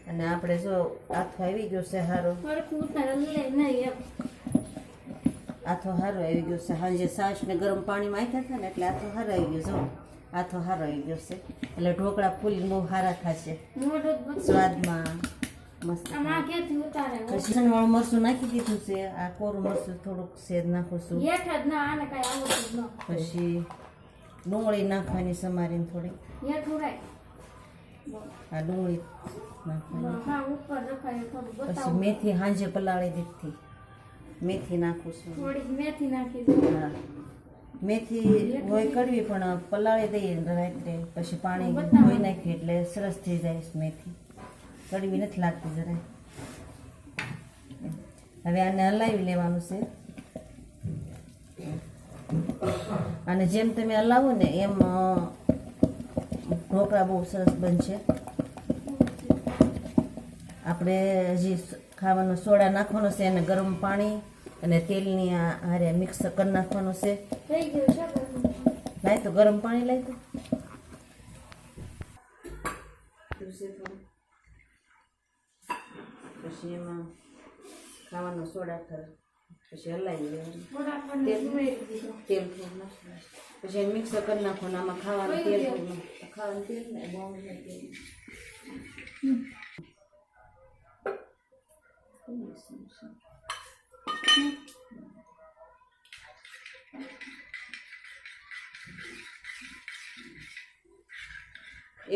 અને આપણે જો આથો આવી ગયો છે હારો, આથો હારો આવી ગયો છે. સાંજે છાશ ને ગરમ પાણીમાં આખ્યા હતા ને એટલે આથો હારો આવી ગયો. જો આથો હારો આવી ગયો છે એટલે ઢોકળા ફૂલીને બહુ સારા થશે સ્વાદમાં મસ્ત. વાળું મરચું નાખી દીધું છે. આ કોરું મરચું થોડુંક સેજ નાખું છું. પછી ડુંગળી નાખવાની સમારીને થોડી. આ ડુંગળી નાખવાની. પછી મેથી હાંજે પલાળી દીધી, મેથી નાખું છું. હા, મેથી હોય કડવી પણ પલાળી દઈએ રાત્રે, પછી પાણી ધોઈ નાખીએ એટલે સરસ થઈ જાય. મેથી કડવી નથી લાગતી જરાય. હવે આને હલાવી લેવાનું છે. અને જેમ તમે હલાવો ને એમ ઢોકળા બહુ સરસ બનશે. આપણે હજી ખાવાનો સોડા નાખવાનો છે અને ગરમ પાણી અને તેલની હારે મિક્સ કરી નાખવાનું છે. લાય તો ગરમ પાણી લાય તો. પછી એમાં ખાવાનો સોડા થયો, પછી હલાવી લેવાનું. તેલ થોડું નાખવાનું, પછી મિક્સ કરી નાખવાનું. આમાં ખાવાનું તેલ, ખાવાનું તેલ ને બહુ તેલ.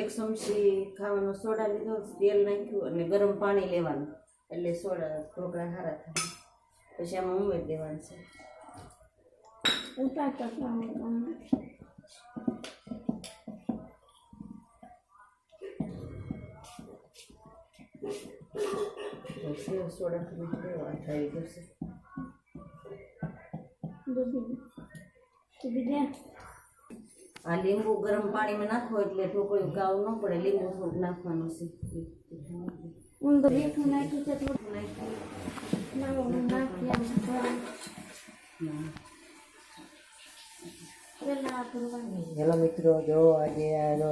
એક ચમચી ખાવાનો સોડા લીધો, તેલ નાખ્યું અને ગરમ પાણી લેવાનું એટલે સોડા ઢોકળા સારા થાય. પછી આમાં ઉમેરી દેવાનું છે. સોડા થઈ જશે. આ લીંબુ ગરમ પાણીમાં નાખો એટલે ઢોકળું ગાવ ન પડે. લીંબુ થોડુંક નાખવાનું છે. હેલો મિત્રો, જો આજે આનો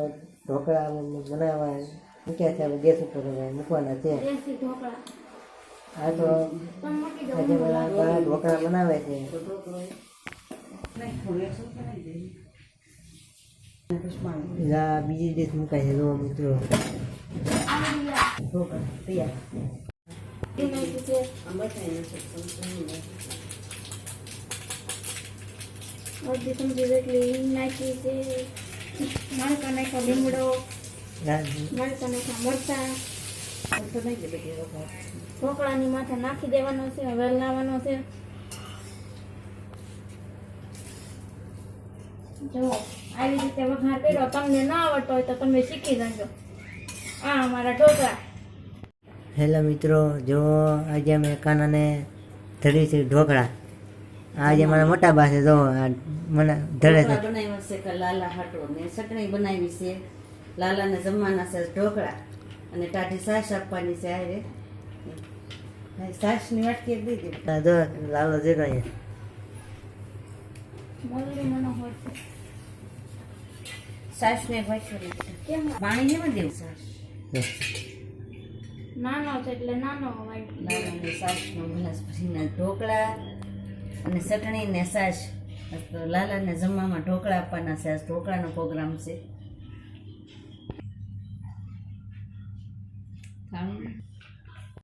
ઢોકળા બનાવવા મૂક્યા છે. ગેસ ઉપર મૂકવાના છે. આ તો આજે બધા ઢોકળા બનાવે છે. બીજી ડીશ મુકાય છે. જો મિત્રો ઢોકળા તૈયાર. અડધી ચમચી જેટલી નાખી છે. મરચાં નાખ્યા, લીમડો, મરચાં નાખ્યા, મરચાં. ઢોકળાની માથે નાખી દેવાનો છે. હવે હલાવવાનો છે. જો આવી રીતે વઘાર કર્યો. તમને ના આવડતો હોય તો તમે શીખી જજો. આ અમારા ઢોકળા. હેલો મિત્રો, જો આજે અમે કાનાને ધરી છે ઢોકળા. આજે મારા મોટા બા છે. જો મને ધરે છે. બનાવ્યા છે કે લાલા હાટો ને ચટણી બનાવી છે. લાલાને જમવાના છે ઢોકળા અને ટાઢી છાશ આપવાની છે. આરે છાશની વાટકી દીધી. જો લાલો જેનો છાશને વાટકી કેમ પાણી નહીં દેવું. છાશ નાનો છે એટલે નાનો લાલાને છાશનો ગ્લાસ ભરીને ઢોકળા અને ચટણી ને છાશ. તો લાલાને જમવામાં ઢોકળા આપવાના છે. આજ ઢોકળાનો પ્રોગ્રામ છે.